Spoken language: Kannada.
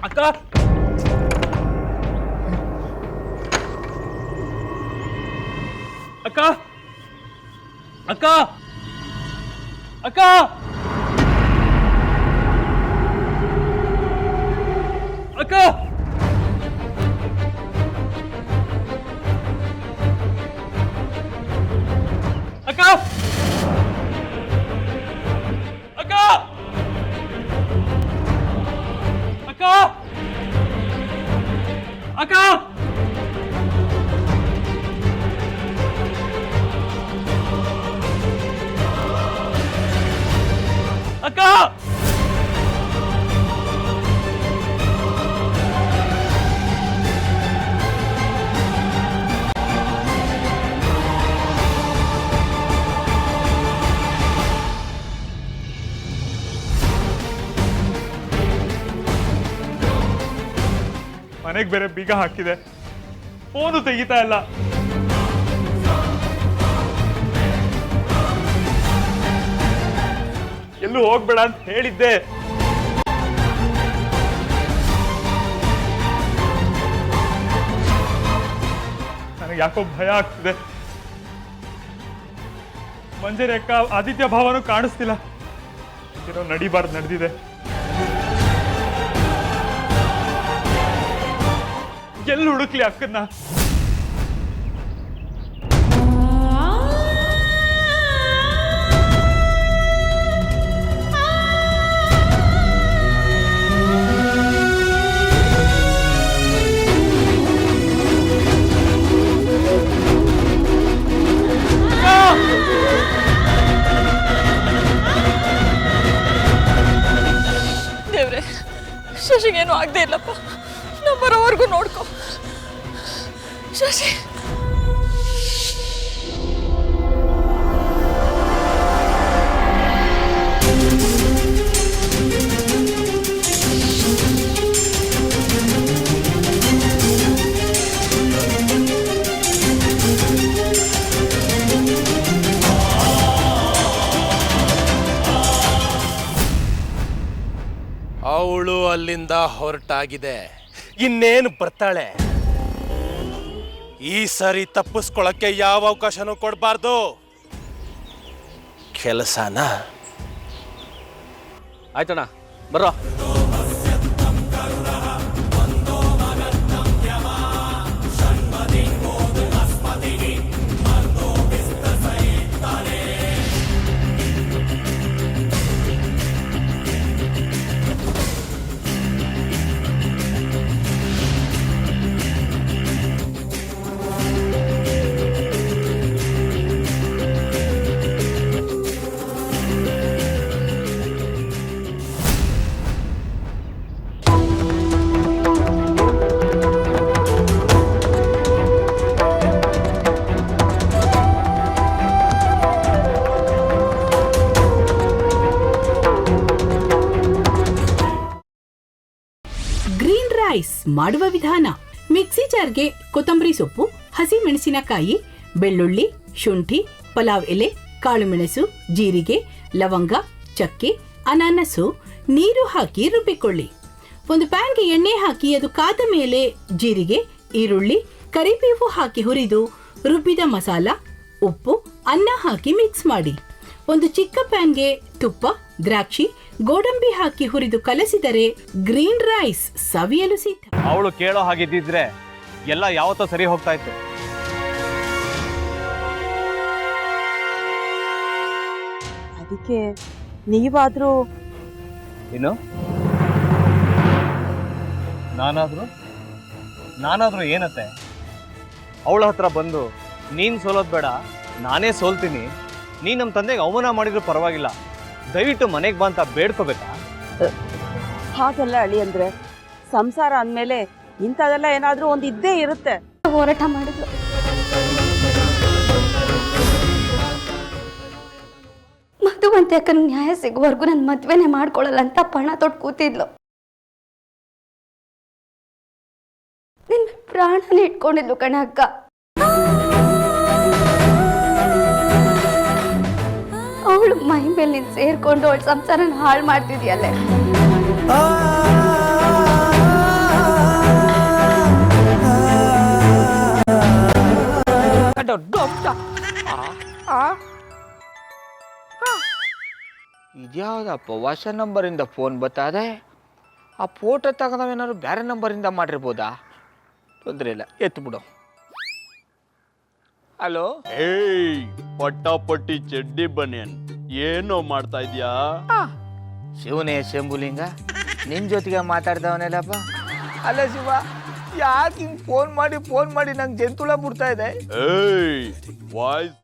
ಅಕ್ಕ ಅಕ್ಕ ಅಕ್ಕ ಅಕ್ಕ ಅಕ್ಕ ಅಕ್ಕ ಅಕ್ಕ ಅಕ್ಕ ಅಕ್ಕ ಅಕ್ಕ ಮನೆಗೆ ಬೇರೆ ಬೀಗ ಹಾಕಿದೆ, ಫೋನು ತೆಗಿತಾ ಇಲ್ಲ. ಎಲ್ಲೂ ಹೋಗ್ಬೇಡ ಅಂತ ಹೇಳಿದ್ದೆ. ನನಗೆ ಯಾಕೋ ಭಯ ಆಗ್ತಿದೆ. ಮಂಜರಿ ಅಕ್ಕ ಆದಿತ್ಯ ಭಾವನೂ ಕಾಣಿಸ್ತಿಲ್ಲ. ಏನೋ ನಡಿಬಾರ್ದು ನಡೆದಿದೆ. ಎಲ್ಲಿ ಹುಡುಕ್ಲಿ ಅಕ್ಕನ್ನ? ದೇವ್ರೆ, ಶಶಿಗೇನು ಆಗದೆ ಇಲ್ಲಪ್ಪ. ನಾವು ಬರೋವರೆಗೂ ನೋಡ್ಕೊ ಶಶಿ. ಅವಳು ಅಲ್ಲಿಂದ ಹೊರಟಾಗಿದೆ. ಇನ್ನೇನು ಬರ್ತಾಳೆ. ಈ ಸರಿ ತಪ್ಪಿಸ್ಕೊಳಕ್ಕೆ ಯಾವ ಅವಕಾಶನೂ ಕೊಡಬಾರ್ದು. ಕೆಲಸನ ಆಯ್ತಣ್ಣ, ಬರ್ರೋ. ಮಾಡುವ ವಿಧಾನ: ಮಿಕ್ಸಿ ಜಾರ್ಗೆ ಕೊತ್ತಂಬರಿ ಸೊಪ್ಪು, ಹಸಿ ಮೆಣಸಿನಕಾಯಿ, ಬೆಳ್ಳುಳ್ಳಿ, ಶುಂಠಿ, ಪಲಾವ್ ಎಲೆ, ಕಾಳುಮೆಣಸು, ಜೀರಿಗೆ, ಲವಂಗ, ಚಕ್ಕೆ, ಅನಾನಸು, ನೀರು ಹಾಕಿ ರುಬ್ಬಿಕೊಳ್ಳಿ. ಒಂದು ಪ್ಯಾನ್ಗೆ ಎಣ್ಣೆ ಹಾಕಿ ಅದು ಕಾದ ಮೇಲೆ ಜೀರಿಗೆ, ಈರುಳ್ಳಿ, ಕರಿಬೇವು ಹಾಕಿ ಹುರಿದು ರುಬ್ಬಿದ ಮಸಾಲ, ಉಪ್ಪು, ಅನ್ನ ಹಾಕಿ ಮಿಕ್ಸ್ ಮಾಡಿ. ಒಂದು ಚಿಕ್ಕ ಪ್ಯಾನ್ಗೆ ತುಪ್ಪ, ದ್ರಾಕ್ಷಿ, ಗೋಡಂಬಿ ಹಾಕಿ ಹುರಿದು ಕಲಸಿದರೆ ಗ್ರೀನ್ ರೈಸ್ ಸವಿಯಲು ಸಿದ್ಧ. ಅವಳು ಕೇಳೋ ಹಾಗಿದ್ದಿದ್ರೆ ಎಲ್ಲ ಯಾವತ್ತೋ ಸರಿ ಹೋಗ್ತಾ ಇತ್ತು. ಅದಕ್ಕೆ ನೀವಾದ್ರೂ ಏನು? ನಾನಾದ್ರೂ ಏನತ್ತೆ? ಅವಳ ಹತ್ರ ಬಂದು ನೀನ್ ಸೋಲೋದ್ ಬೇಡ, ನಾನೇ ಸೋಲ್ತೀನಿ, ನೀನ್ ನಮ್ಮ ತಂದೆಗೆ ಅವಮಾನ ಮಾಡಿದ್ರು ಪರವಾಗಿಲ್ಲ, ದಯವಿಟ್ಟು ಮನೆಗೆ ಬಾ ಅಂತ ಬೇಡ್ಕೋಬೇಕಾ? ಹಾಗೆಲ್ಲ ಅಳಿ ಅಂದ್ರೆ ಸಂಸಾರ ಅಂದ್ಮೇಲೆ ಇಂಥದೆಲ್ಲ ಏನಾದ್ರೂ ಒಂದು ಇದ್ದೇ ಇರುತ್ತೆ. ಹೋರಾಟ ಮಾಡಿದ್ಲು. ಮಧುವಂತೆ ಅಕ್ಕನ ನ್ಯಾಯ ಸಿಗುವವರೆಗೂ ನನ್ನ ಮದ್ವೆನೆ ಮಾಡ್ಕೊಳ್ಳಲ್ಲ ಅಂತ ಪಣ ತೊಟ್ಟು ಕೂತಿದ್ಲು. ನಿನ್ನ ಪ್ರಾಣನೇ ಇಟ್ಕೊಂಡಿದ್ಲು ಕಣ ಅಕ್ಕ. ಅವಳು ಮೈ ಮೇಲೆ ನೀನು ಸೇರ್ಕೊಂಡು ಅವಳ ಸಂಸಾರನ ಹಾಳು ಮಾಡ್ತಿದ್ಯಲ್ಲೇ. ಇದ್ಯಾವುದಪ್ಪ ಹೊಸ ನಂಬರಿಂದ ಫೋನ್ ಬರ್ತದೆ. ಆ ಫೋಟೋ ತಗೊಂಡವೇನಾದ್ರು ಬೇರೆ ನಂಬರಿಂದ ಮಾಡಿರ್ಬೋದಾ? ತೊಂದರೆ ಇಲ್ಲ, ಎತ್ತು ಬಿಡು. ಹಲೋ, ಏಯ್ ಪಟ್ಟಾಪಟ್ಟಿ ಚಡ್ಡಿ ಬನಿಯನ್, ಏನೋ ಮಾಡ್ತಾ ಇದ್ಯಾ? ಶಿವನೇ ಶಂಭುಲಿಂಗ, ನಿನ್ನ ಜೊತೆಗೆ ಮಾತಾಡ್ದವನೇಲಪ್ಪ. ಅಲ್ಲ ಶಿವ, ಯಾಕೆ ಹಿಂಗೆ ಫೋನ್ ಮಾಡಿ ನಂಗೆ ಜಂತುಳ ಬಿಡ್ತಾ ಇದೆ? ಏಯ್ ವಾಯ್ಸ್